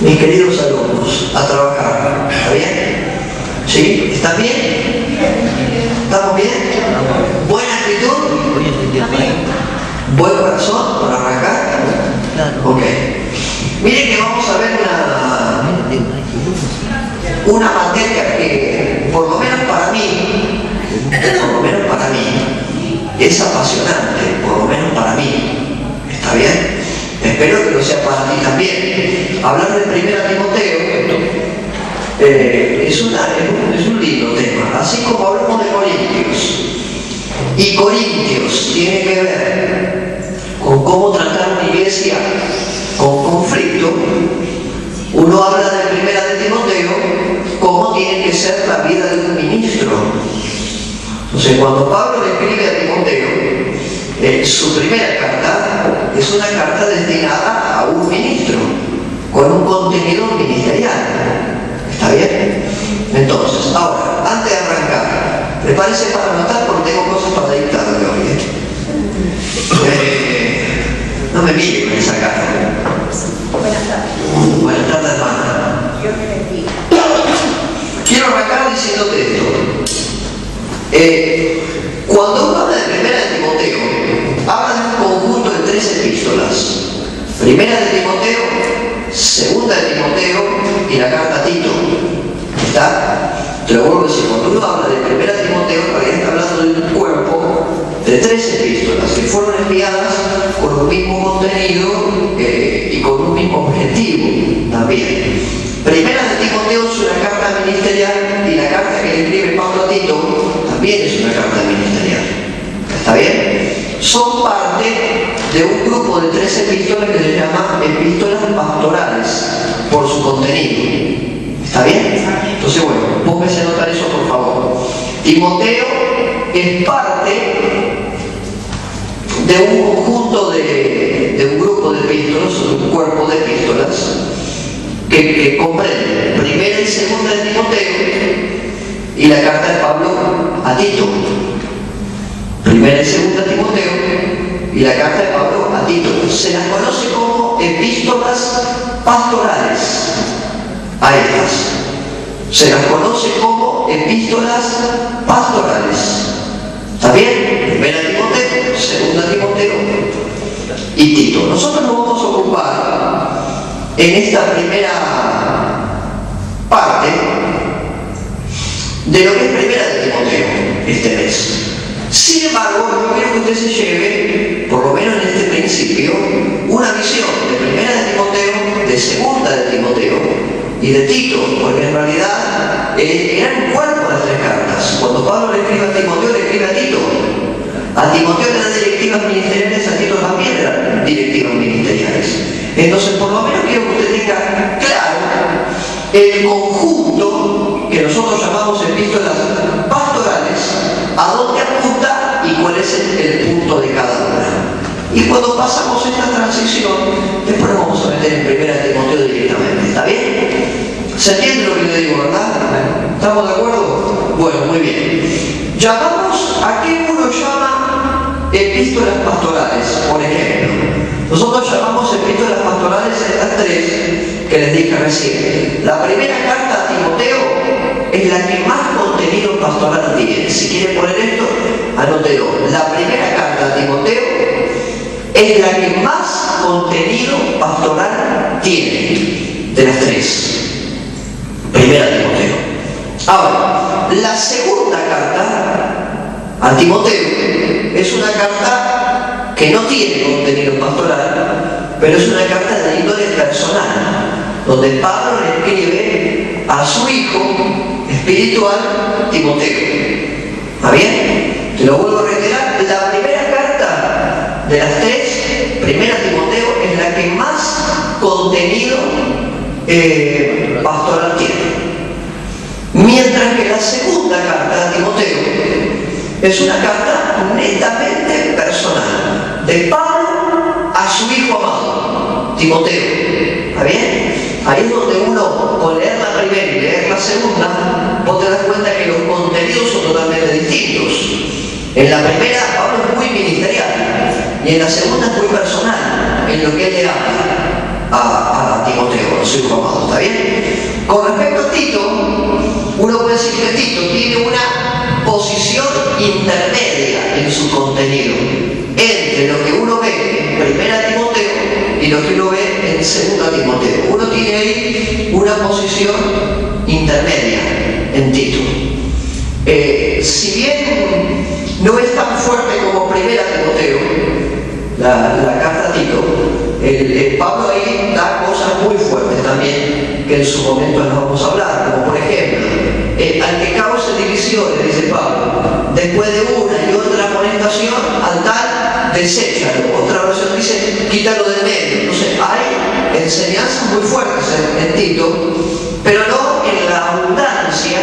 mis queridos alumnos, a trabajar. ¿Está bien? ¿Sí? ¿Están bien? ¿Estamos bien? ¿Buena actitud? ¿Buen corazón para arrancar? Ok. Miren que vamos a ver una materia que, por lo menos para mí, es apasionante, por lo menos para mí. ¿Está bien? Espero que lo sea para ti también. Hablar de 1 Timoteo es un lindo tema, así como hablamos de Corintios. Y Corintios tiene que ver con cómo tratar una iglesia con conflicto. Uno habla de 1 Timoteo, cómo tiene que ser la vida de un ministro. Entonces, cuando Pablo le escribe a Timoteo, su primera carta es una carta destinada a un ministro, con un contenido ministerial. ¿Está bien? Entonces, ahora, antes de arrancar, prepárese para anotar porque tengo cosas para dictarle hoy. No me mire con esa cara. Buenas tardes. Buenas tardes, hermana. Dios te bendiga. Quiero arrancar diciéndote esto. Cuando uno habla de 1 Timoteo, habla de un conjunto de 3 epístolas. 1 Timoteo, 2 Timoteo y la carta a Tito. ¿Está? Te lo vuelvo a decir, cuando uno habla de 1 Timoteo, en realidad está hablando de un cuerpo de 3 epístolas que fueron enviadas con un mismo contenido y con un mismo objetivo también. 1 Timoteo es una carta ministerial y la carta que le escribe Pablo a Tito también es una carta ministerial. ¿Está bien? Son parte de un grupo de 3 epístolas que se llama epístolas pastorales por su contenido. ¿Está bien? Entonces, bueno, póngase a notar eso, por favor. Timoteo es parte de un conjunto de un grupo de epístolas, de un cuerpo de epístolas que comprende 1 y 2 de Timoteo y la carta de Pablo a Tito. 1 y 2 de Timoteo y la carta de Pablo a Tito. Se las conoce como epístolas pastorales a estas. Se las conoce como epístolas pastorales. ¿Está bien? 1 Timoteo, 2 Timoteo y Tito. Nosotros nos vamos a ocupar en esta primera parte de lo que es 1 Timoteo este mes. Sin embargo, yo quiero que usted se lleve, por lo menos en este principio, una visión de 1 Timoteo, de 2 Timoteo y de Tito, porque en realidad eran un cuerpo las 3 cartas. Cuando Pablo le escribe a Timoteo, le escribe a Tito. A Timoteo le dan directivas ministeriales, a Tito también le dan directivas ministeriales. Entonces, por lo menos quiero que usted tenga claro el conjunto que nosotros llamamos epístolas pastorales, a dónde apunta y cuál es el punto de cada una. Y cuando pasamos esta transición, después nos vamos a meter en 1 Timoteo directamente. ¿Está bien? ¿Se entiende lo que le digo, verdad? ¿Estamos de acuerdo? Bueno, muy bien. Llamamos a qué uno llama epístolas pastorales, por ejemplo. Nosotros llamamos epístolas pastorales a estas 3 que les dije recién. La primera carta a Timoteo es la que más contenido pastoral tiene. Si quiere poner esto, anótelo. La primera carta a Timoteo es la que más contenido pastoral tiene de las 3. 1 Timoteo. Ahora, la segunda carta a Timoteo es una carta que no tiene contenido pastoral, pero es una carta de índole personal, donde Pablo le escribe a su hijo espiritual Timoteo. ¿Está bien? Te lo vuelvo a reiterar. La primera carta de las 3, 1 Timoteo, es la que más contenido pastoral tiene. Mientras que la segunda carta a Timoteo es una carta netamente personal, de Pablo a su hijo amado, Timoteo. ¿Está bien? Ahí es donde uno, con leer la primera y leer la segunda, vos te das cuenta que los contenidos son totalmente distintos. En la primera, Pablo es muy ministerial, y en la segunda es muy personal, en lo que él le habla a Timoteo. su hijo amado, ¿está bien? Con respecto a Tito, uno puede decir que Tito tiene una posición intermedia en su contenido, entre lo que uno ve en 1 Timoteo y lo que uno ve en 2 Timoteo. Uno tiene ahí una posición intermedia en Tito. Si bien no es tan fuerte como 1 Timoteo, la carta a Tito, Pablo ahí da cosas muy fuertes también, que en su momento nos vamos a hablar, como por ejemplo, al que cause divisiones, dice Pablo, después de una y otra amonestación, al tal, deséchalo. Otra versión dice, quítalo del medio. Entonces hay enseñanzas muy fuertes en Tito, pero no en la abundancia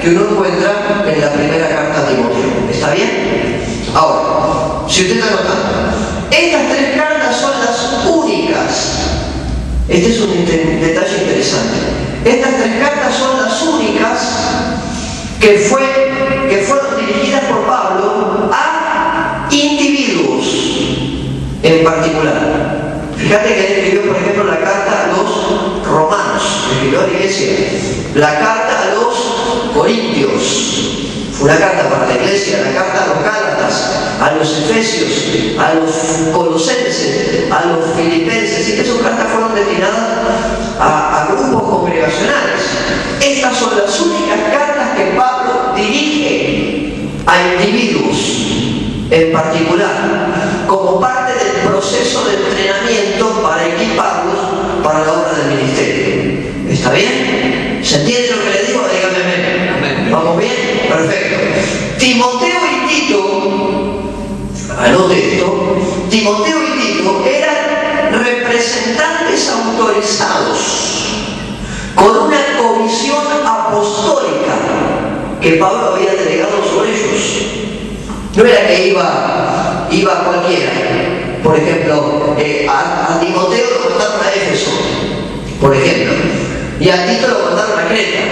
que uno encuentra en la primera carta a Timoteo. ¿Está bien? Ahora, si usted está notando, estas 3 cartas son las únicas. Este es un detalle interesante. Estas 3 cartas son las únicas que fueron dirigidas por Pablo a individuos en particular. Fíjate que él escribió, por ejemplo, la carta a los romanos, escribió a la iglesia. La carta a los corintios, fue una carta para la iglesia. La carta a los gálatas, a los efesios, a los colosenses, a los filipenses. Y que esas cartas fueron destinadas a grupos congregacionales. Estas son las únicas cartas que Pablo dirige a individuos en particular, como parte del proceso de entrenamiento para equiparlos para la obra del ministerio. ¿Está bien? ¿Se entiende lo que le digo? Dígame amén. ¿Vamos bien? Perfecto. Timoteo y Tito, anote esto, Timoteo y Tito eran representantes autorizados con una comisión apostólica que Pablo había delegado sobre ellos. No era que iba cualquiera. Por ejemplo, a Timoteo lo mandaron a Éfeso, por ejemplo, y a Tito lo mandaron a Creta.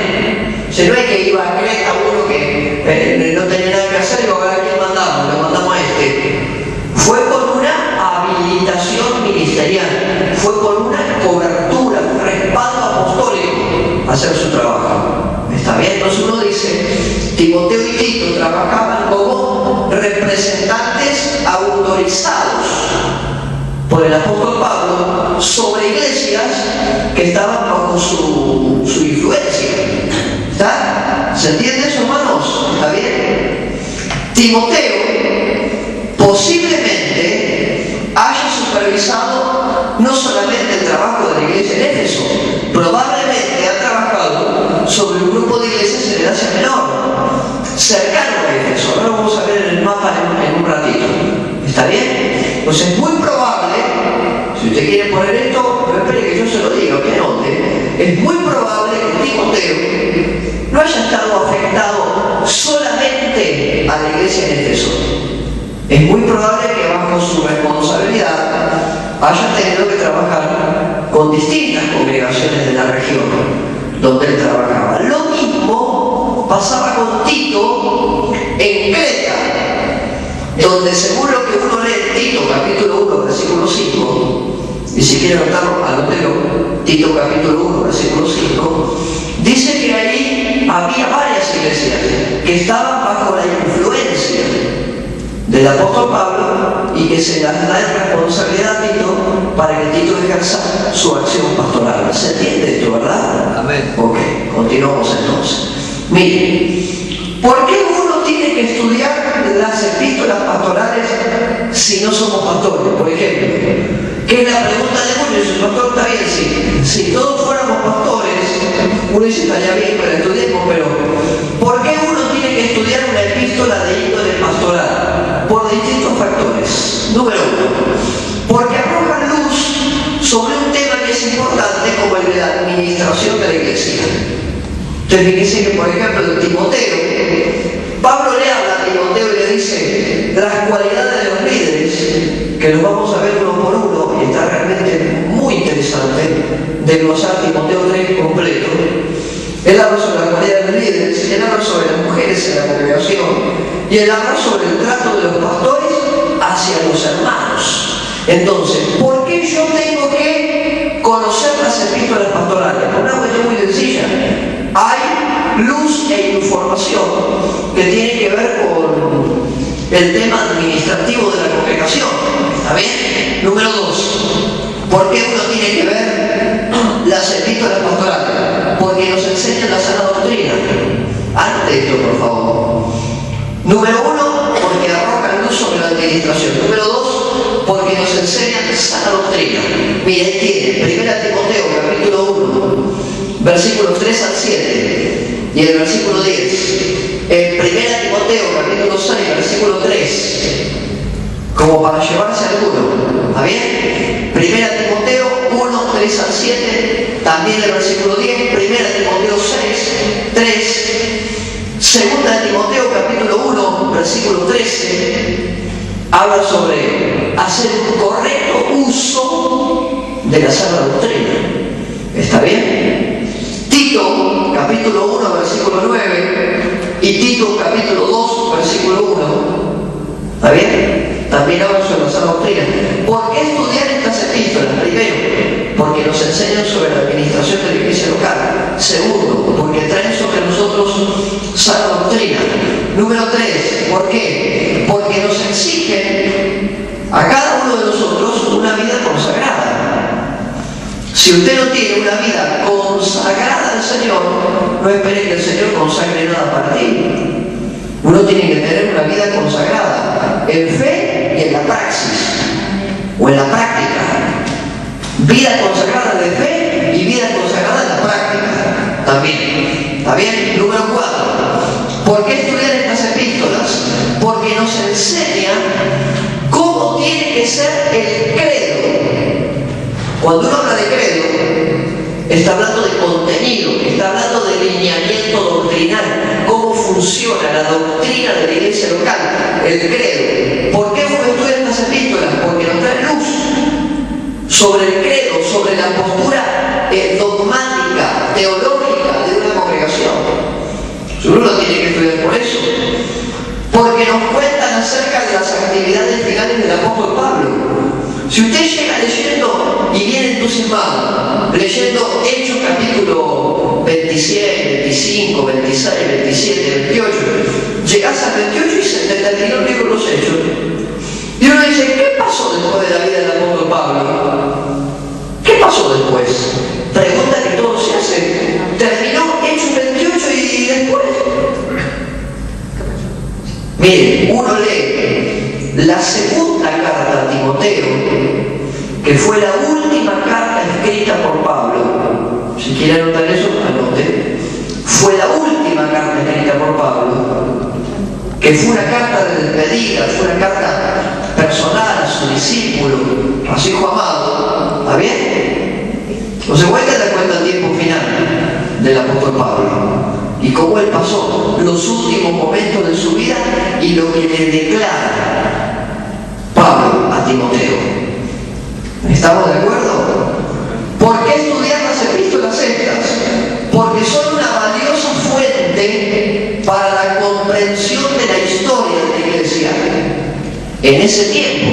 O sea, no es que iba a Creta uno que no tenía nada que hacer y digo, ¿a quién mandamos? Lo mandamos a este. Fue con una habilitación ministerial, fue con una cobertura, un respaldo apostólico a hacer su trabajo. ¿Está bien? Entonces uno dice, Timoteo y Tito trabajaban como representantes autorizados por el apóstol Pablo sobre iglesias que estaban bajo su influencia. ¿Está? ¿Se entiende eso, hermanos? ¿Está bien? Timoteo posiblemente haya supervisado no solamente el trabajo de la iglesia en Éfeso, probablemente ha trabajado sobre un grupo de iglesias en el Asia Menor, cercano a Éfeso. Ahora vamos a ver en el mapa en un ratito. ¿Está bien? Pues es muy probable, si usted quiere poner esto, no espere que yo se lo diga, que anote, es muy probable que Timoteo no haya estado afectado solamente a la iglesia en Éfeso. Es muy probable que bajo su responsabilidad haya tenido que trabajar con distintas congregaciones de la región donde él trabajaba. Lo mismo pasaba con Tito en Creta, donde según lo que uno lee en Tito capítulo 1 versículo 5, y si quiere anotarlo, anótelo, Tito capítulo 1 versículo 5, dice que ahí había varias iglesias que estaban bajo la influencia del apóstol Pablo y que se les da responsabilidad a Tito para que Tito ejerza su acción pastoral. ¿Se entiende esto, verdad? Amén. Ok, continuamos entonces. Miren, ¿por qué uno tiene que estudiar las epístolas pastorales si no somos pastores? Por ejemplo, que es la pregunta de Julio, si el pastor está bien, si todos fuéramos pastores, uno dice, estaría bien, pero estudiemos, pero ¿por qué uno tiene que estudiar una epístola de índole pastoral? Por distintos factores. Número 1, porque arroja luz sobre un tema que es importante como el de la administración de la iglesia. Entonces fíjense que, por ejemplo, de Timoteo, Pablo le habla a Timoteo y le dice las cualidades de los líderes, que los vamos a ver uno por uno, y está realmente muy interesante desglosar Timoteo 3 completo. Él habla sobre la cualidad de los líderes, él habla sobre las mujeres en la congregación, y él habla sobre el trato de los pastores hacia los hermanos. Entonces, ¿por qué yo tengo que conocer las epístolas pastorales? información que tiene que ver con el tema administrativo de la congregación. ¿Está bien? Número 2. ¿Por qué uno tiene que ver las epístolas pastorales? Porque nos enseñan la sana doctrina. Ante esto, por favor. Número 1, porque arrojan luz sobre la administración. Número 2, porque nos enseñan sana doctrina. Mire, tiene 1 Timoteo, capítulo 1, versículos 3 al 7, y el versículo 10. En 1 Timoteo, capítulo 6, versículo 3, como para llevarse alguno. ¿Está bien? 1 Timoteo 1, 3 al 7, también el versículo 10, 1 Timoteo 6, 3, 2 Timoteo capítulo 1, versículo 13, habla sobre hacer un correcto uso de la sana doctrina. ¿Está bien? Tito capítulo 1, versículo 9, y Tito capítulo 2, versículo 1. ¿Está bien? También habla sobre la sana doctrina. ¿Por qué estudiar estas epístolas? Primero, porque nos enseñan sobre la administración de la iglesia local. Segundo, porque traen sobre nosotros sana doctrina. Número 3, ¿por qué? Porque nos exigen a cada uno de nosotros una vida consagrada. Si usted no tiene una vida consagrada al Señor, no espere que el Señor consagre nada para ti. Uno tiene que tener una vida consagrada en fe y en la praxis, o en la práctica. Vida consagrada de fe y vida consagrada en la práctica también. ¿Está bien? Número 4. ¿Por qué estudiar estas epístolas? Porque nos enseñan cómo tiene que ser el credo. Cuando uno habla de credo, está hablando de contenido, está hablando de lineamiento doctrinal, cómo funciona la doctrina de la iglesia local, el credo. ¿Por qué uno estudia estas epístolas? Porque nos trae luz sobre el credo, sobre la postura dogmática, teológica de una congregación. Uno lo tiene que estudiar por eso. Porque nos cuentan acerca de las actividades finales del apóstol Pablo. Si usted llega leyendo y viene entusiasmado, leyendo Hechos capítulo 27, 25, 26, 27, 28, llegás al 28 y se te terminó el libro de los Hechos. Y uno dice, ¿qué pasó después de la vida del apóstol Pablo? ¿Qué pasó después? Pregunta que todos se hacen. ¿Terminó Hechos 28 y después? Miren, uno lee la segunda carta a Timoteo, que fue la última carta escrita por Pablo. Si quiere anotar eso, anote. Fue la última carta escrita por Pablo, que fue una carta de despedida, fue una carta personal a su discípulo, a su hijo amado. ¿Está bien? Entonces, voy a dar cuenta del tiempo final del apóstol Pablo y cómo él pasó los últimos momentos de su vida y lo que le declara Pablo a Timoteo. ¿Estamos de acuerdo? ¿Por qué estudiar las epístolas estas? Porque son una valiosa fuente para la comprensión de la historia de la iglesia en ese tiempo.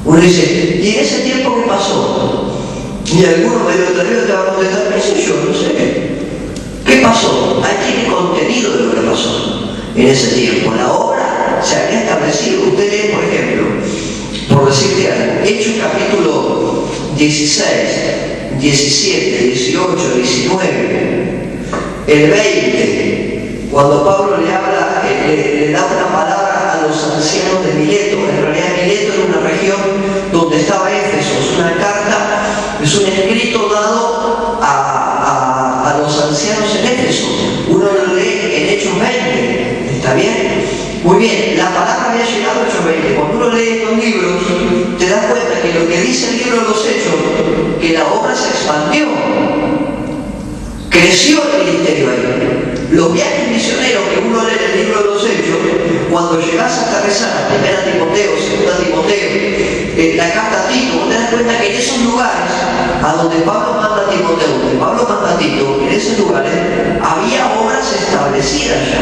Uno dice, ¿y en ese tiempo qué pasó? Y alguno medio atrevido te va a contestar, qué sé yo, no sé. ¿Qué pasó? Ahí tiene contenido de lo que pasó en ese tiempo. La obra se había establecido. Usted lee, por ejemplo, por decirte algo, Hechos capítulo 16, 17, 18, 19, el 20, cuando Pablo le habla, le da una palabra a los ancianos de Mileto. En realidad Mileto era una región donde estaba Éfeso. Es una carta, es un escrito dado a los ancianos en Éfeso. Uno lo lee en Hechos 20. ¿Está bien? Muy bien, la palabra había llegado a Hechos 20. Cuando uno lee estos libros, te das cuenta que lo que dice el libro de los Hechos, que la obra se expandió, creció el ministerio ahí. Los viajes misioneros que uno lee en el libro de los Hechos, cuando llegas a aterrizar a 1 Timoteo, 2 Timoteo, la carta a Tito, vos te das cuenta que en esos lugares a donde Pablo manda a Timoteo, donde Pablo manda a Tito, en esos lugares había obras establecidas ya,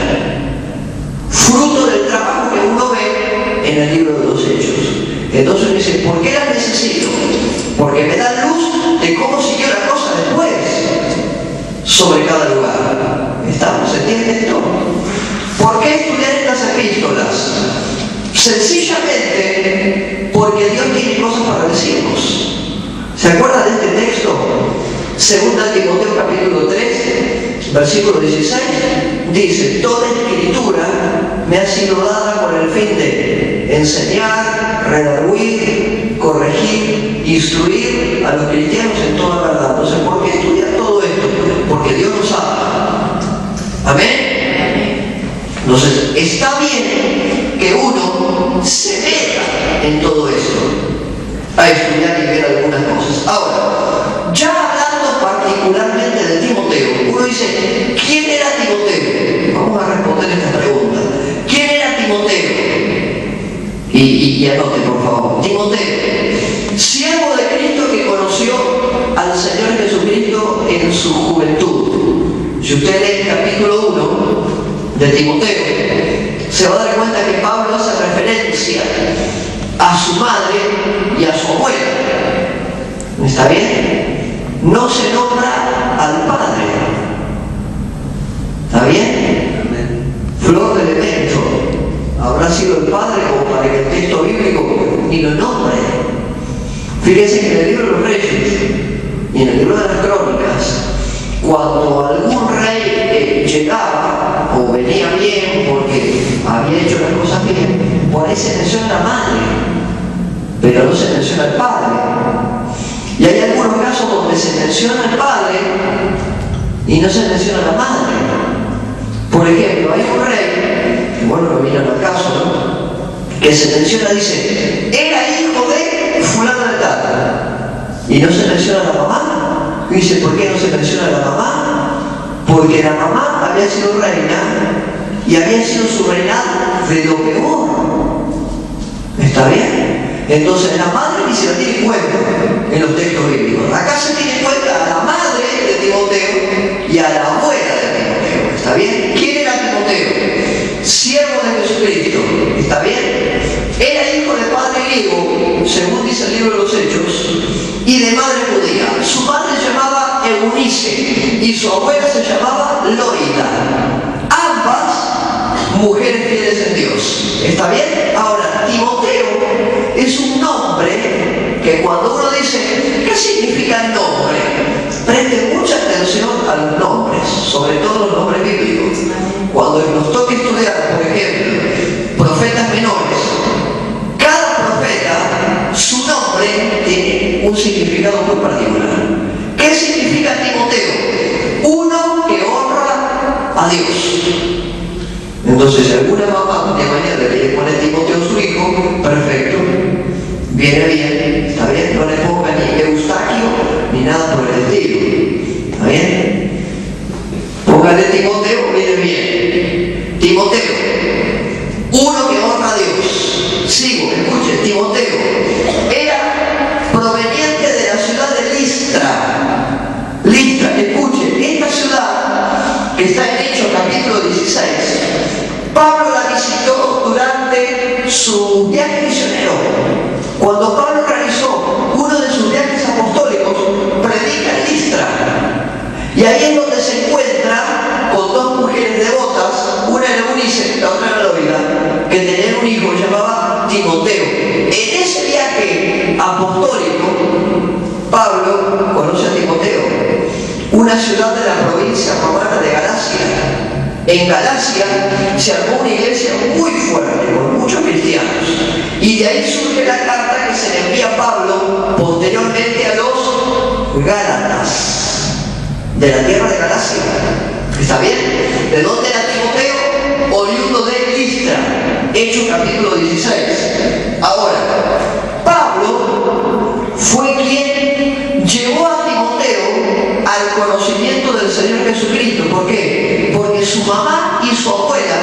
fruto del trabajo que uno ve en el libro de los Hechos. Entonces dice, ¿por qué las necesito? Porque me dan luz de cómo siguió la cosa después sobre cada lugar. ¿Está? Sencillamente porque Dios tiene cosas para decirnos. ¿Se acuerdan de este texto? Segunda Timoteo capítulo 3, versículo 16, dice: toda escritura me ha sido dada con el fin de enseñar, redarguir, corregir, instruir a los cristianos en toda verdad. Entonces, ¿por qué estudiar todo esto? Porque Dios nos ama. ¿Amén? Entonces, está bien que uno se meta en todo esto, a estudiar y ver algunas cosas. Ahora, ya hablando particularmente de Timoteo, uno dice: ¿quién era Timoteo? Vamos a responder esta pregunta. ¿Quién era Timoteo? Y anote, por favor. Timoteo, siervo de Cristo que conoció al Señor Jesucristo en su juventud. Si usted lee el capítulo 1 de Timoteo, se va a dar cuenta que Pablo hace referencia a su madre y a su abuela. ¿Está bien? No se nombra al padre. ¿Está bien? Amén. Flor de elemento. Habrá sido el padre como para que el texto bíblico ni lo nombre. Fíjense que en el libro de los Reyes y en el libro de las Crónicas, cuando algún rey llegaba o venía bien porque había hecho las cosas bien, por ahí se menciona la madre, pero no se menciona el padre. Y hay algunos casos donde se menciona el padre y no se menciona la madre. Por ejemplo, hay un rey, bueno, no viene al caso, ¿no?, que se menciona, dice: era hijo de fulano de tal, y no se menciona la mamá. Y dice: ¿por qué no se menciona la mamá? Porque la mamá había sido reina y había sido su reinado de lo peor. ¿Está bien? Entonces la madre ni se la tiene en cuenta en los textos bíblicos. Acá se tiene en cuenta a la madre de Timoteo y a la abuela de Timoteo. ¿Está bien? ¿Quién era Timoteo? Siervo de Jesucristo. ¿Está bien? Era hijo de padre griego, según dice el libro de los Hechos, y de madre judía. Su madre se llamaba Eunice y su abuela se llamaba Loida. Ambas mujeres fieles en Dios. ¿Está bien? Ahora, Timoteo es un nombre que cuando uno dice: ¿qué significa el nombre?, preste mucha atención a los nombres, sobre todo los nombres bíblicos. Cuando nos toque estudiar, por ejemplo, profetas menores, cada profeta, su nombre tiene un significado muy particular. ¿Qué significa Timoteo? Uno que honra a Dios. Entonces, si alguna mamá de mañana le quiere poner Timoteo a su hijo, perfecto, viene bien, está bien, no le ponga ni Eustaquio ni nada por el estilo. ¿Está bien? Póngale Timoteo, viene bien. Timoteo, uno que honra a Dios. Sigo, escuche, Timoteo era proveniente de la ciudad de Listra. Listra, escuche, esta ciudad que está en Hechos capítulo 16, Pablo la visitó durante su viaje misionero. Cuando Pablo realizó uno de sus viajes apostólicos, predica en Listra. Y ahí es donde se encuentra con dos mujeres devotas, una era Eunice, la otra era Loida, que tenían un hijo que llamaba Timoteo. En ese viaje apostólico, Pablo conoce a Timoteo, una ciudad de la provincia romana de Galacia. En Galacia se armó una iglesia muy fuerte, con muchos cristianos. Y de ahí surge la carta que se le envía a Pablo posteriormente a los Gálatas, de la tierra de Galacia. ¿Está bien? ¿De dónde era Timoteo? Oriundo de Listra. Hechos capítulo 16. Ahora, Pablo fue quien llevó a Timoteo al conocimiento del Señor Jesucristo. ¿Por qué? Porque su mamá y su abuela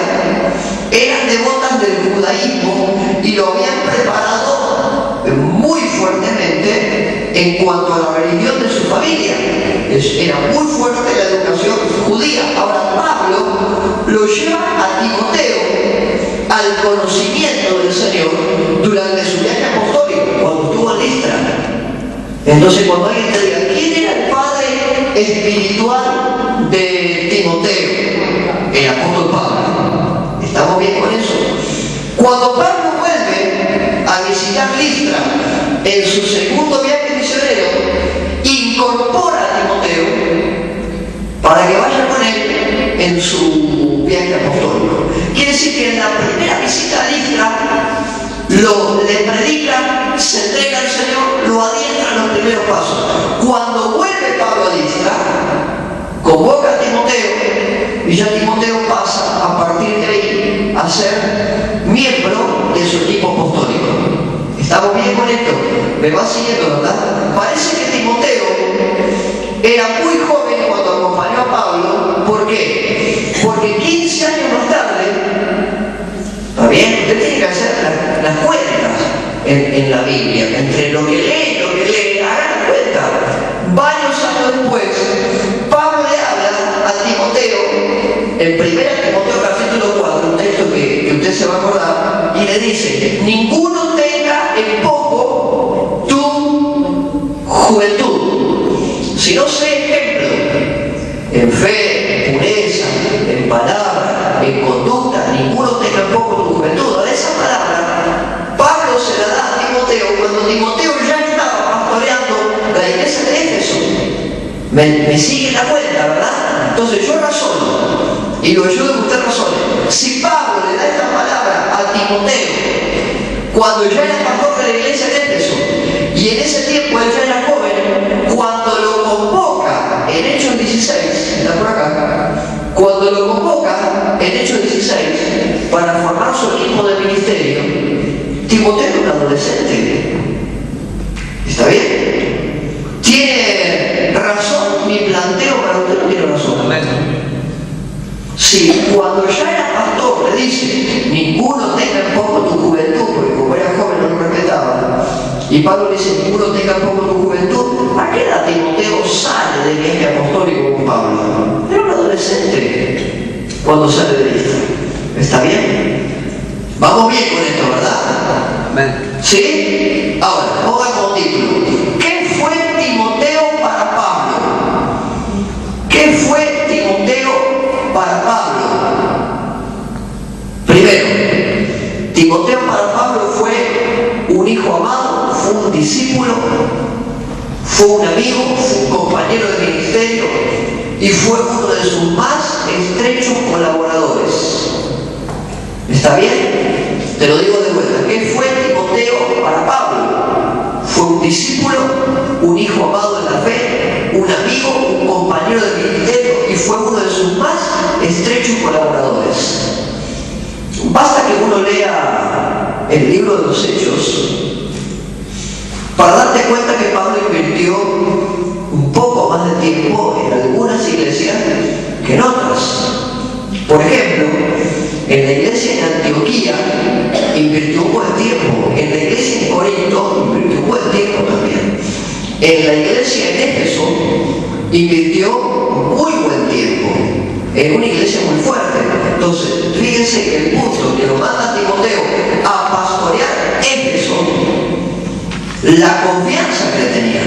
eran devotas del judaísmo y lo habían preparado muy fuertemente en cuanto a la religión de su familia. Era muy fuerte la educación judía. Ahora Pablo lo lleva a Timoteo al conocimiento del Señor durante su viaje apostólico, cuando estuvo en Listra. Entonces, cuando alguien te diga: ¿quién era el padre espiritual de Timoteo? El apóstol Pablo. ¿Estamos bien con eso? Cuando Pablo muere, a visitar Listra en su segundo viaje misionero, incorpora a Timoteo para que vaya con él en su viaje apostólico. Quiere decir que en la primera visita a Listra le predica, se entrega al Señor, lo adiestra en los primeros pasos. Cuando vuelve Pablo a Listra, convoca a Timoteo y ya Timoteo pasa a partir de ahí a ser miembro de su equipo apostólico. ¿Estamos bien con esto? ¿Me va siguiendo, verdad? Parece que Timoteo era muy joven cuando acompañó a Pablo. ¿Por qué? Porque 15 años más tarde, ¿está bien? Usted tiene que hacer las cuentas en la Biblia. Entre lo que lee, hagan la cuenta. Varios años después, Pablo le habla a Timoteo, en 1 Timoteo capítulo 4, un texto que usted se va a acordar, y le dice: ninguno tenga en poco tu juventud, sino sé ejemplo en fe, en pureza, en palabra, en conducta. Ninguno tenga en poco tu juventud. Ahora, esa palabra Pablo se la da a Timoteo cuando Timoteo ya estaba pastoreando la iglesia de Éfeso. Me sigue la cuenta, ¿verdad? Entonces yo razono y lo ayudo a que usted razone. Si Pablo le da esta palabra a Timoteo cuando ya era pastor de la iglesia de Éfeso, y en ese tiempo él ya era joven, cuando lo convoca en Hechos 16, está por acá, cuando lo convoca en Hechos 16 para formar su equipo de ministerio, Timoteo era un adolescente. ¿Está bien? ¿Tiene razón mi planteo para usted? No tiene razón. Si cuando ya era pastor le dice: ninguno tenga en poco tu juventud, porque como era joven no lo respetaba, y Pablo le dice: ninguno tenga en poco tu juventud, ¿a qué edad Timoteo sale del viaje apostólico con Pablo? Era un adolescente cuando sale de Listra. ¿Está bien? Vamos bien con esto, ¿verdad? Amén. ¿Sí? Ahora, ponga como título: ¿qué fue Timoteo para Pablo? ¿Qué fue Timoteo para Pablo? Primero, Timoteo para Pablo fue un hijo amado, fue un discípulo, fue un amigo, fue un compañero de ministerio y fue uno de sus más estrechos colaboradores. ¿Está bien? Te lo digo de vuelta. ¿Qué fue Timoteo para Pablo? Fue un discípulo, un hijo amado en la fe, un amigo, un compañero de ministerio y fue uno de sus más estrechos colaboradores. Basta que uno lea el libro de los Hechos para darte cuenta que Pablo invirtió un poco más de tiempo en algunas iglesias que en otras. Por ejemplo, en la iglesia en Antioquía invirtió un buen tiempo, en la iglesia en Corinto invirtió un buen tiempo también, en la iglesia en Éfeso invirtió muy buen tiempo, en una iglesia muy fuerte. Entonces, fíjense que el punto que lo manda a Timoteo a pastorear Éfeso, la confianza que tenía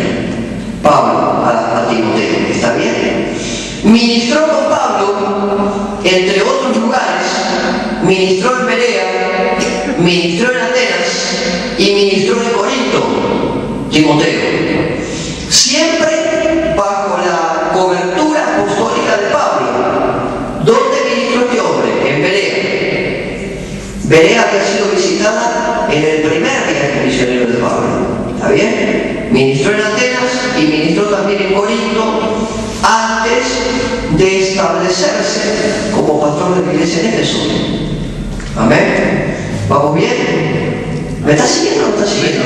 Pablo a Timoteo, ¿está bien? Ministró con Pablo, entre otros lugares, ministró en Berea, ministró en Atenas y ministró en Corinto, Timoteo. Siempre bajo la cobertura apostólica de Pablo. ¿Dónde ministró este hombre? En Berea. Berea había sido visitada en el primer viaje misionero de Pablo. ¿Está bien? Ministró en Atenas y ministró también en Corinto antes de establecerse como pastor de la iglesia en Éfeso. Amén. ¿Vamos bien? ¿Me está siguiendo o no está siguiendo?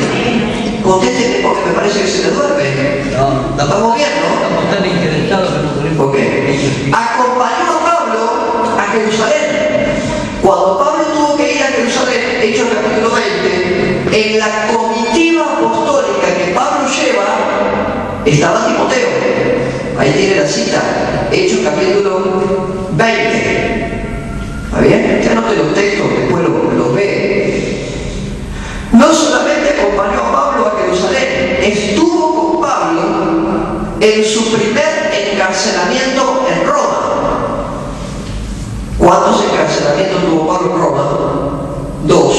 Contésteme porque me parece que se le duerme. No, ¿Estamos bien, no? Estamos tan interesados que no podemos. Ok. Acompañó a Pablo a Jerusalén. Cuando Pablo tuvo que ir a Jerusalén, Hechos capítulo 20, en la comitiva apostólica que Pablo lleva, estaba Timoteo. Ahí tiene la cita, Hechos capítulo 20. ¿Está bien? Ya note los textos, después los ve. No solamente acompañó a Pablo a Jerusalén, estuvo con Pablo en su primer encarcelamiento en Roma. ¿Cuántos encarcelamientos tuvo Pablo en Roma? 2.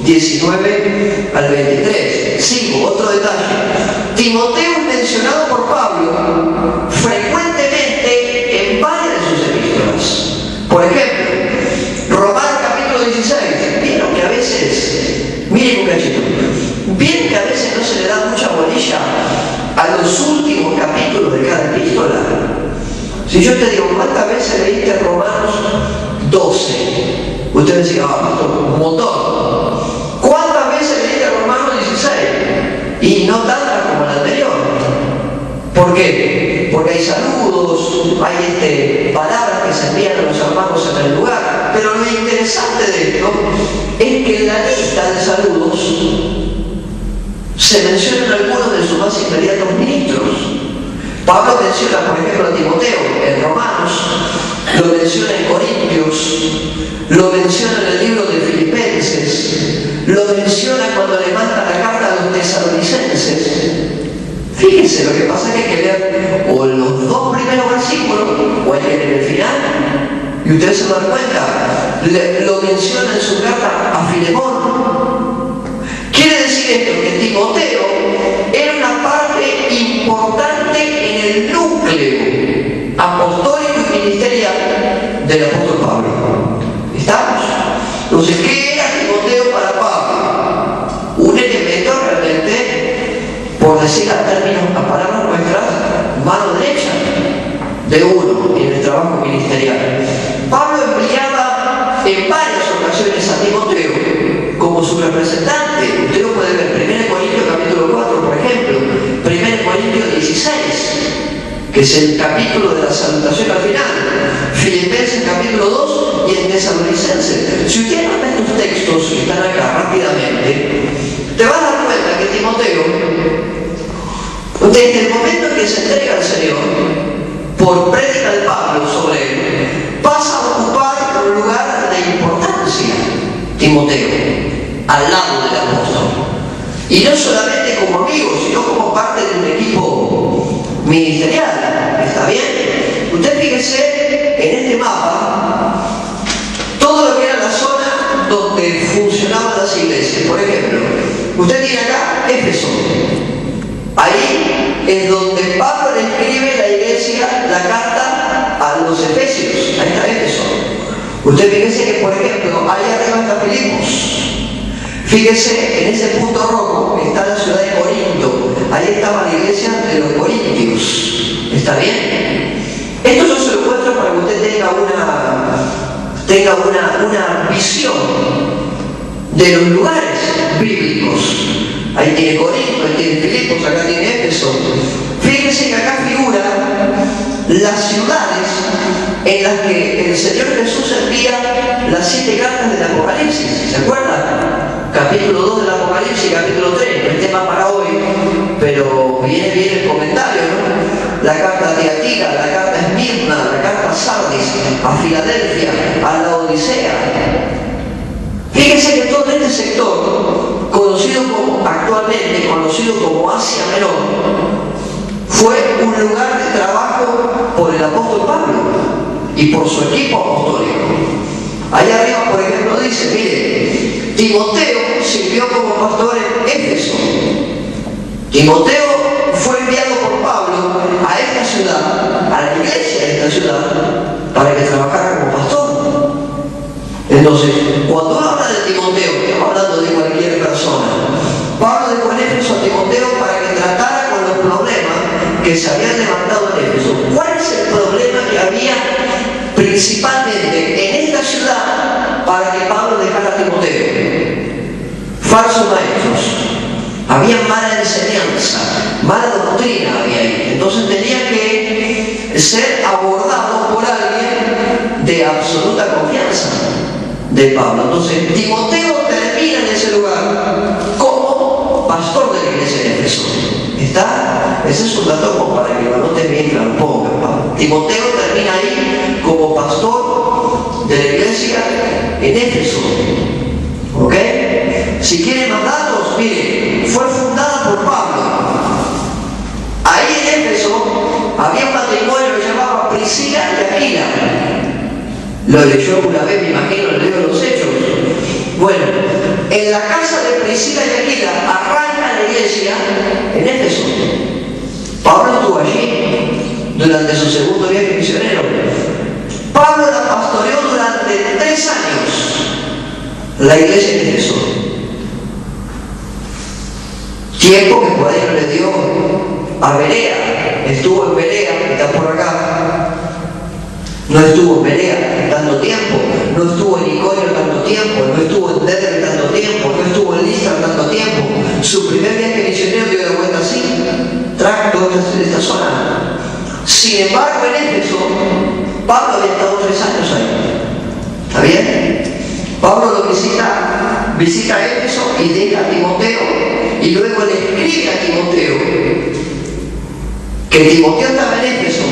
19 al 23. Sigo, otro detalle. Timoteo es mencionado por Pablo frecuentemente en varias de sus epístolas. Por ejemplo, Romanos capítulo 16. Vieron que a veces, miren un cachito, vieron que a veces no se le da mucha bolilla a los últimos capítulos de cada epístola. Si yo te digo, ¿cuántas veces leíste Romanos 12? Usted decía, pastor, un montón. ¿Cuántas veces leíste Romanos 16? Y no tantas como la anterior. ¿Por qué? Porque hay saludos, hay palabras que se envían a los hermanos en el lugar. Pero lo interesante de esto es que en la lista de saludos se mencionan algunos de sus más inmediatos ministros. Pablo menciona, por ejemplo, a Timoteo en Romanos, lo menciona en Corintios, lo menciona en el libro de Filipenses, lo menciona cuando le manda la carta a los tesalonicenses. Fíjense, lo que pasa es que hay que leer o los dos primeros versículos o hay que leer el final. Y ustedes se dan cuenta, lo menciona en su carta a Filemón. Quiere decir esto, que Timoteo era una parte importante en el núcleo apostólico y ministerial del apóstol Pablo. ¿Estamos? Entonces, ¿qué era Timoteo para Pablo? Un elemento realmente, por decir a términos, a palabras nuestras, mano derecha de uno en el trabajo ministerial. Pablo enviaba en varias ocasiones a Timoteo como su representante. Usted lo puede ver, 1 Corintios capítulo 4, por ejemplo, 1 Corintios 16, que es el capítulo de la salutación al final, Filipenses capítulo 2 y en Tesalonicenses. Si usted nota estos textos que están acá rápidamente, te vas a dar cuenta que Timoteo, desde el momento en que se entrega al Señor, por prédica de Pablo sobre él, pasa a ocupar un lugar de importancia, Timoteo, al lado del apóstol. Y no solamente como amigo, sino como parte de un equipo ministerial. ¿Está bien? Usted fíjese en este mapa todo lo que era la zona donde funcionaban las iglesias. Por ejemplo, usted tiene acá Éfeso. Ahí es donde Pablo le escribe la iglesia, la carta a los Efesios. Ahí está Éfeso. Usted fíjese que, por ejemplo, ahí arriba está Filipos. Fíjese, en ese punto rojo está la ciudad de Corinto. Ahí estaba la iglesia de los Corintios. ¿Está bien? Esto yo se lo muestro para que usted tenga una visión de los lugares bíblicos. Ahí tiene Corinto, ahí tiene Filipos, acá tiene Éfeso. Fíjese que acá figura las ciudades en las que el Señor Jesús envía las 7 cartas del Apocalipsis. ¿Se acuerdan? Capítulo 2 del Apocalipsis y capítulo 3. No es tema para hoy, pero viene bien el comentario, ¿no? La carta a Tiatira, la carta a Esmirna, la carta a Sardis, a Filadelfia, a la Odisea. Fíjense que todo este sector, actualmente conocido como Asia Menor, fue un lugar de trabajo por el apóstol Pablo y por su equipo apostólico. Ahí arriba, por ejemplo, dice, mire, Timoteo sirvió como pastor en Éfeso. Timoteo fue enviado por Pablo a esta ciudad, a la iglesia de esta ciudad, para que trabajara como pastor. Entonces, cuando habla de Timoteo, estamos hablando de cualquier persona. Pablo dejó en Éfeso a Timoteo para que tratara con los problemas que se habían levantado en Éfeso. ¿Cuál es el problema que había principalmente en esta ciudad para que Pablo dejara a Timoteo? Falsos maestros. Había mala enseñanza, mala doctrina había ahí. Entonces tenía que ser abordado por alguien de absoluta confianza de Pablo. Entonces Timoteo termina en ese lugar como pastor de la iglesia de Éfeso. ¿Está? Ese es un dato como para que lo anoten bien, que lo pongan. Timoteo termina ahí como pastor de la iglesia en Éfeso. ¿Ok? Si quieren más datos, miren, fue fundada por Pablo. Ahí en Éfeso había un matrimonio que se llamaba Priscila y Aquila. Lo leyó una vez, me imagino, en el libro de los Hechos. Bueno, en la casa de Priscila y Aquila arranca la iglesia en Éfeso. Pablo estuvo allí durante su segundo viaje misionero. Pablo la pastoreó durante 3 años la iglesia en Éfeso. Tiempo que por ahí no le dio a Berea. Estuvo en Berea, está por acá. No estuvo en Berea tanto tiempo, no estuvo en Iconio tanto tiempo, no estuvo en Derbe tanto tiempo, no estuvo en Listra tanto tiempo. Su primer viaje misionero dio de vuelta así, tracto esta zona. Sin embargo, en Éfeso, Pablo había estado 3 años ahí. ¿Está bien? Pablo lo visita a Éfeso y deja a Timoteo, y luego le escribe a Timoteo que Timoteo estaba en Éfeso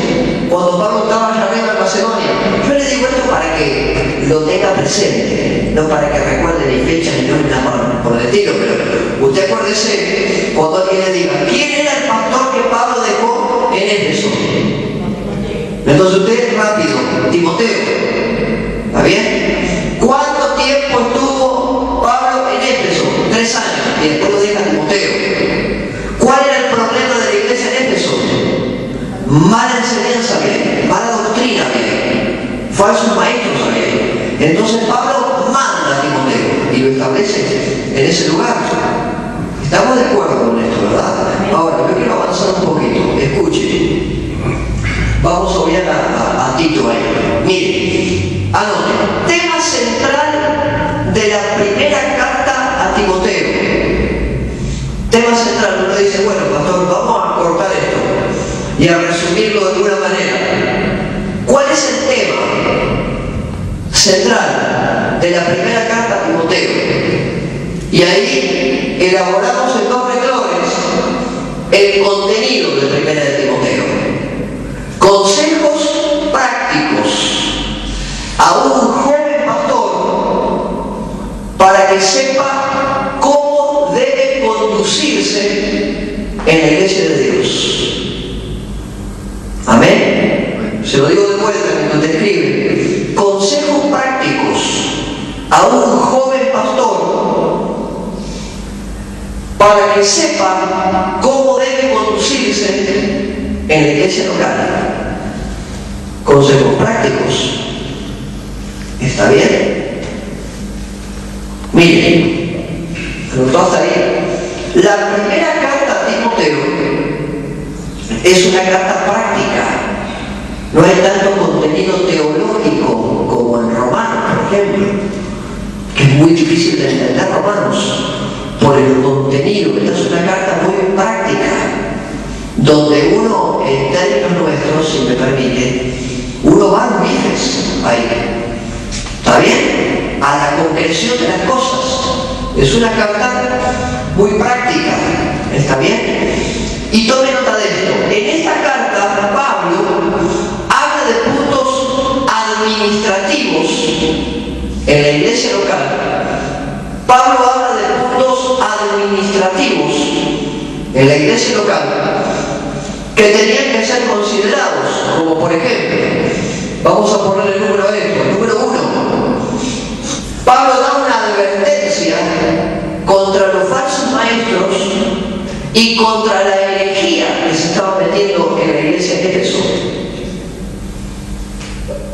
cuando Pablo estaba allá arriba en Macedonia. Yo le digo esto para que lo tenga presente, no para que recuerde ni fecha ni nada por el estilo, pero usted acuérdese cuando alguien le diga ¿quién era el pastor que Pablo dejó en Éfeso? Entonces usted rápido, Timoteo. ¿Está bien? ¿Cuánto tiempo estuvo Pablo en Éfeso? 3 años, y después lo deja Timoteo. ¿Cuál era el problema de la iglesia en Éfeso? Mala enseñanza había, mala doctrina había, falsos maestros había. Entonces Pablo manda a Timoteo y lo establece en ese lugar. Estamos de acuerdo con esto, ¿verdad? Ahora, yo quiero avanzar un poquito. Escuchen. Vamos a obviar a Tito ahí. Miren, anoten. Tema central de la primera carta a Timoteo. Tema central. Uno dice, bueno, pastor, vamos a cortar esto y a resumirlo de alguna manera. ¿Cuál es el tema central de la primera carta a Timoteo? Y ahí elaboramos en 2 renglones el contenido de primera de Timoteo. Consejos prácticos a un joven pastor para que sepa cómo debe conducirse en la iglesia de Dios. Amén. Se lo digo de vuelta cuando te escribe. Consejos prácticos a un joven pastor para que sepa cómo debe conducirse en la iglesia local. Consejos prácticos. ¿Está bien? Miren, anotó hasta ahí. La primera carta a Timoteo es una carta práctica. No hay tanto contenido teológico como en Romanos, por ejemplo, que es muy difícil de entender Romanos por el contenido. Esta es una carta muy práctica, donde uno, en términos nuestros, si me permite, uno va a vivir ahí. ¿Está bien? A la concreción de las cosas. Es una carta muy práctica. ¿Está bien? Y tome nota de esto. En esta carta, Pablo habla de puntos administrativos en la iglesia local. Pablo habla de puntos administrativos en la iglesia local que tenían que ser considerados, como por ejemplo, vamos a poner el número a esto, el número 1. Pablo da una advertencia contra los falsos maestros y contra la herejía que se estaba metiendo en la iglesia de Éfeso.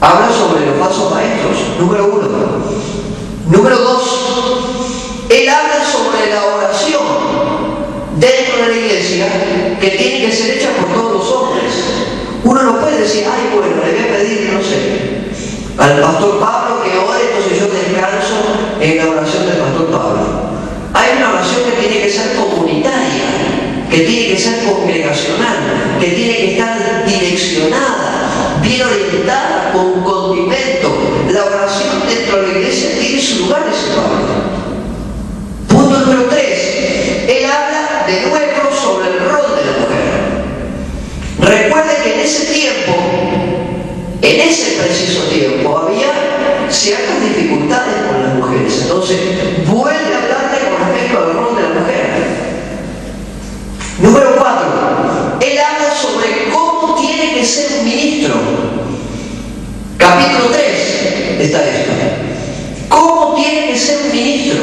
Habla sobre los falsos maestros, número 1. Número 2, él habla sobre la oración dentro de la iglesia que tiene que ser hecha por todos los hombres. Uno no puede decir, ay, bueno, le voy a pedir, no sé, al pastor Pablo que ore, entonces yo descanso en la oración del pastor Pablo. Hay una oración que tiene que ser comunitaria, que tiene que ser congregacional, que tiene que estar direccionada, bien orientada, con condimento. La oración dentro de la iglesia tiene su lugar, ese Pablo. Punto número 3. Él habla de nuevo sobre el rol de la mujer. Recuerde que en ese tiempo, en ese preciso tiempo, había ciertas dificultades con las mujeres. Entonces, vuelve a hablarle con respecto al rol de la mujer. Número 4. Él habla sobre cómo tiene que ser un ministro. Capítulo 3 está esto. ¿Cómo tiene que ser un ministro?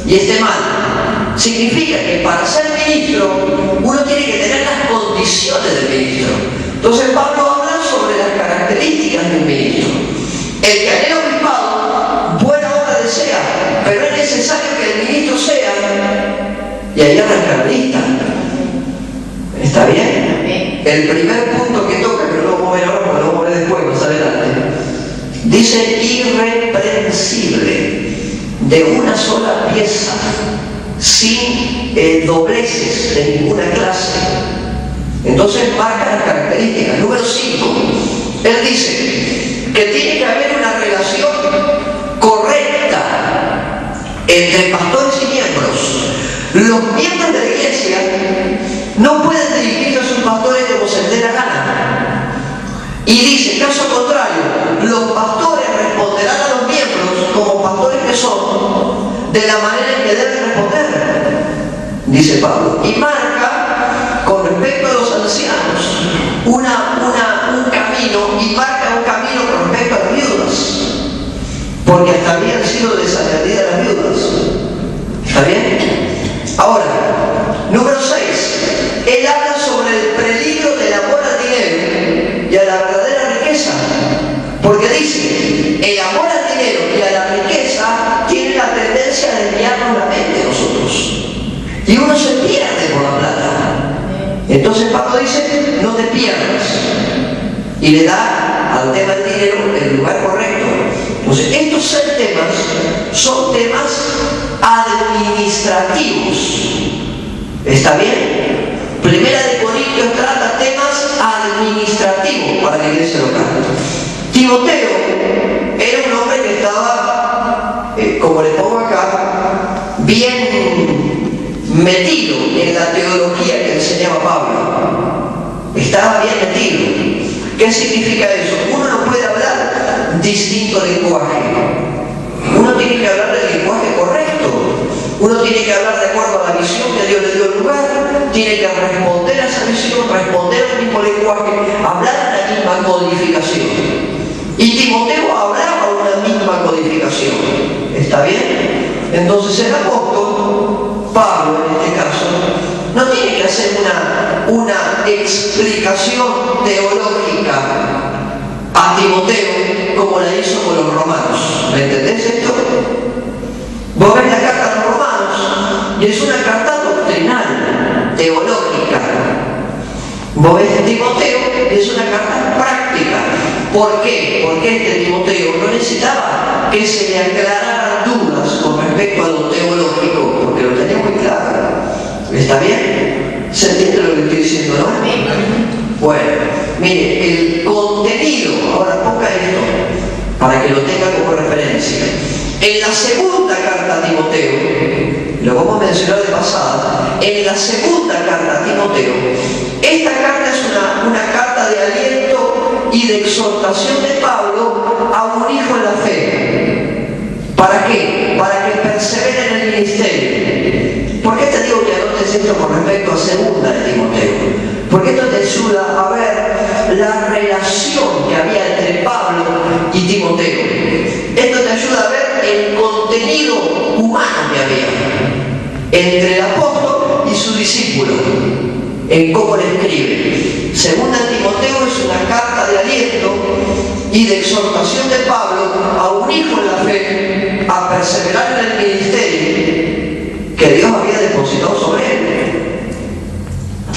y esté mal. Significa que para ser ministro uno tiene que tener las condiciones del ministro. Entonces Pablo habla sobre las características de un ministro. El que anhela obispado, buena obra desea, pero es necesario que el ministro sea, y ahí arranca la lista. ¿Está bien? El primer punto que toca, que no lo vamos a ver ahora, porque lo vamos a ver después, más adelante, dice irreprensible, de una sola pieza, sin dobleces de ninguna clase. Entonces marca las características. Número 5, él dice que tiene que haber una relación correcta entre pastores y miembros. Los miembros de la iglesia no pueden dirigir a sus pastores como se les dé la gana. Y dice, caso contrario, los pastores responderán a los miembros como pastores que son, de la manera en que deben responder, dice Pablo. Y marca, con respecto a los ancianos, un camino, y marca un camino con respecto a las viudas, porque hasta habían sido desatendidas las viudas. ¿Está bien? Ahora, número 6, él habla sobre el peligro del amor al dinero y a la verdadera riqueza, porque dice, el amor al dinero y a la riqueza tiene la tendencia a desviarnos la mente a nosotros, y uno se pierde por la plata. Entonces Pablo dice, no te pierdas, y le da al tema del dinero el lugar correcto. Entonces, estos 6 temas son temas administrativos. ¿Está bien? Primera de Corintios trata temas administrativos para la iglesia local. Timoteo era un hombre que estaba, como le pongo acá, bien metido en la teología que enseñaba Pablo. Estaba bien metido. ¿Qué significa eso? Uno no puede hablar distinto lenguaje. Uno tiene que hablar del lenguaje correcto. Uno tiene que hablar de acuerdo a la visión que Dios le dio al lugar. Tiene que responder a esa visión, responder al mismo lenguaje, hablar en la misma codificación. Y Timoteo hablaba una misma codificación. ¿Está bien? Entonces el apóstol Pablo, en este caso, no tiene que hacer una explicación teológica a Timoteo como la hizo con los romanos. ¿Me entendés esto? Vos ves la carta a los romanos y es una carta doctrinal, teológica. Vos ves Timoteo y es una carta práctica. ¿Por qué? Porque este Timoteo no necesitaba que se le aclararan dudas con respecto a lo teológico, porque lo tenía muy claro. ¿Está bien? ¿Se entiende lo que estoy diciendo, no? Bueno, mire, el contenido, ahora ponga esto, para que lo tenga como referencia. En la segunda carta a Timoteo, lo vamos a mencionar de pasada, en la segunda carta a Timoteo, esta carta es una carta de aliento y de exhortación de Pablo a un hijo en la fe. ¿Para qué? Para que persevere en el ministerio. ¿Por qué te digo que anotes esto con respecto a segunda de Timoteo? Porque esto te ayuda a ver la relación que había entre Pablo y Timoteo. Esto te ayuda a ver el contenido humano que había entre el apóstol y su discípulo, en cómo le escribe. Segunda de Timoteo es una carta de aliento y de exhortación de Pablo a un hijo en la fe a perseverar en el ministerio que Dios había depositado sobre él,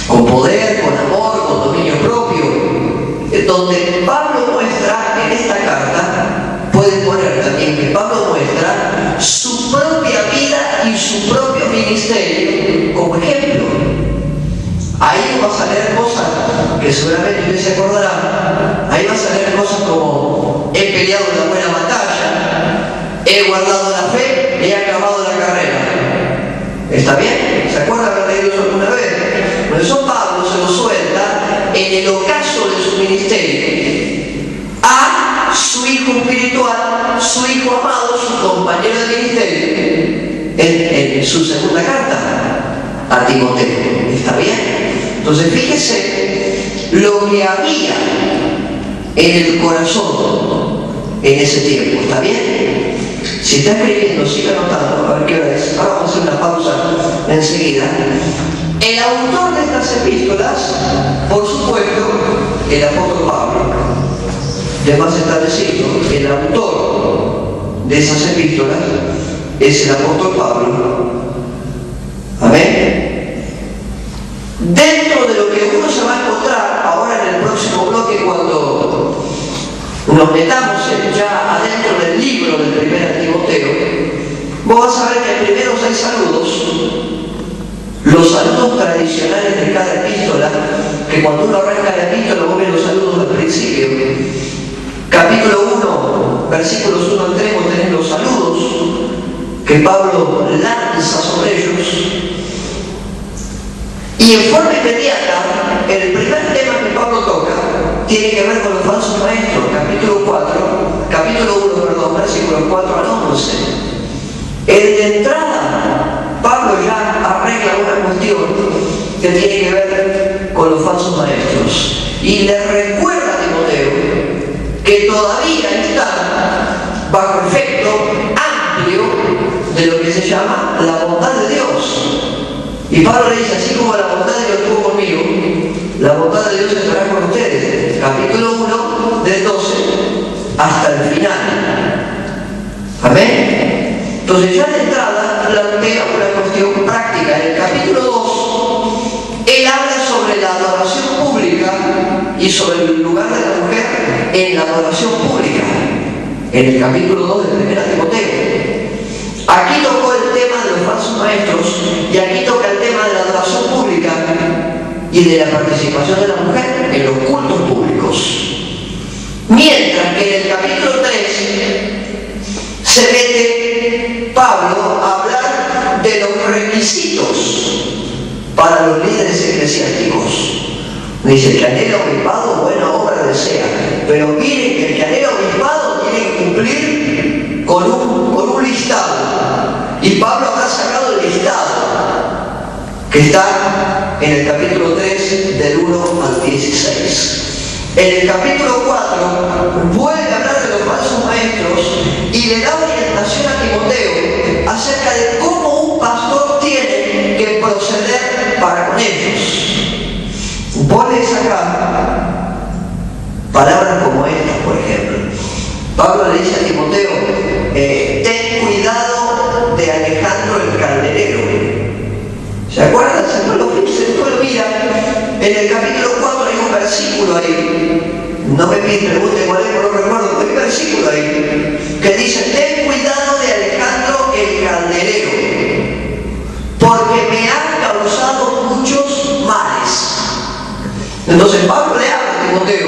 con poder, con amor, con dominio propio, donde Pablo muestra en esta carta, pueden poner también que Pablo muestra su propia vida y su propio ministerio como ejemplo. Ahí vas a leer cosas que seguramente usted se acordará. Ahí vas a leer cosas como: he peleado una buena batalla, he guardado la fe, he acabado la carrera. ¿Está bien? ¿Se acuerdan haber leído eso alguna vez? Por eso Pablo se lo suelta en el ocaso de su ministerio a su hijo espiritual, su hijo amado, su compañero de ministerio, en su segunda carta a Timoteo. ¿Está bien? Entonces fíjese lo que había en el corazón en ese tiempo. ¿Está bien? Si está escribiendo, siga anotando, a ver qué hora es. Ahora vamos a hacer una pausa enseguida. El autor de estas epístolas, por supuesto, el apóstol Pablo. De más establecido, el autor de esas epístolas es el apóstol Pablo. Amén. Dentro de lo que uno se va a encontrar ahora en el próximo bloque, cuando nos metamos ya adentro del libro del 1 Timoteo, vos vas a ver que en primeros hay saludos, los saludos tradicionales de cada epístola, que cuando uno arranca la epístola vos ves los saludos al principio. Capítulo 1, versículos 1 al 3, vos tenés los saludos que Pablo lanza sobre ellos. Y en forma inmediata, el primer tema que Pablo toca tiene que ver con los falsos maestros. Capítulo 1, versículos 4 al 11. De entrada, Pablo ya arregla una cuestión que tiene que ver con los falsos maestros. Y le recuerda a Timoteo que todavía está bajo efecto amplio de lo que se llama la bondad de Dios. Y Pablo le dice, así como la bondad de Dios estuvo conmigo, la bondad de Dios estará con ustedes. Capítulo 1, del 12 hasta el final. Amén. Entonces ya de entrada plantea una cuestión práctica. En el capítulo 2, él habla sobre la adoración pública y sobre el lugar de la mujer en la adoración pública. En el capítulo 2 de 1 Timoteo. Aquí tocó el tema de los falsos maestros y aquí toca el tema de la adoración pública y de la participación de la mujer en los cultos públicos. Mientras que en el capítulo 3 se mete Pablo a hablar de los requisitos para los líderes eclesiásticos. Dice, el que anhela obispado, buena obra desea. Pero miren que el que anhela obispado tiene que cumplir con un listado. Y Pablo habrá sacado el listado que está en el capítulo 3 del 1 al 16. En el capítulo 4 vuelve a hablar de los falsos maestros y le da orientación a Timoteo acerca de cómo un pastor tiene que proceder para con ellos. Vos lees acá palabras como estas, por ejemplo. Pablo le dice a Timoteo, ten cuidado de Alejandro el Calderero. ¿Se acuerdan? Si no lo mira, en el capítulo 4 hay un versículo ahí. No me pregunten cuál es, no lo recuerdo. Hay un versículo ahí que dice, ten cuidado de Alejandro el Calderero, porque me ha causado muchos males. Entonces Pablo le habla a Timoteo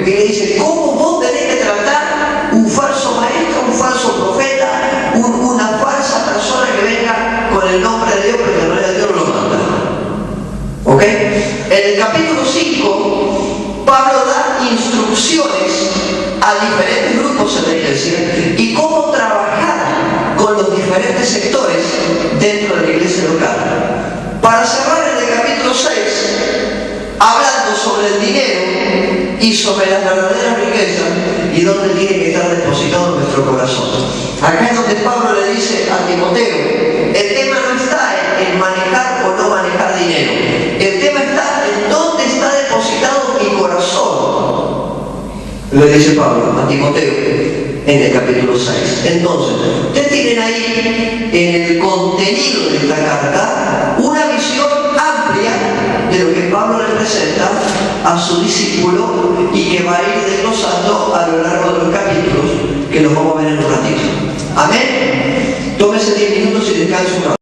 y le dice, ¿cómo vos tenés que tratar un falso maestro, un falso profeta, una falsa persona que venga con el nombre de Dios, pero en realidad Dios no lo manda? ¿Ok? En el capítulo 5, Pablo da instrucciones a diferentes grupos en la iglesia y cómo trabajar con los diferentes sectores dentro de la iglesia local. Para cerrar en el capítulo 6, hablando sobre el dinero y sobre las verdaderas riquezas y dónde tiene que estar depositado en nuestro corazón. Acá es donde Pablo le dice a Timoteo, el tema no está en manejar o no manejar dinero, el tema está en dónde está depositado mi corazón, le dice Pablo a Timoteo en el capítulo 6. Entonces, ustedes tienen ahí en el contenido de esta carta una visión amplia de lo que Pablo le presenta a su discípulo y que va a ir desglosando a lo largo de los capítulos que los vamos a ver en un ratito. Amén. Tómese 10 minutos y descanse un rato.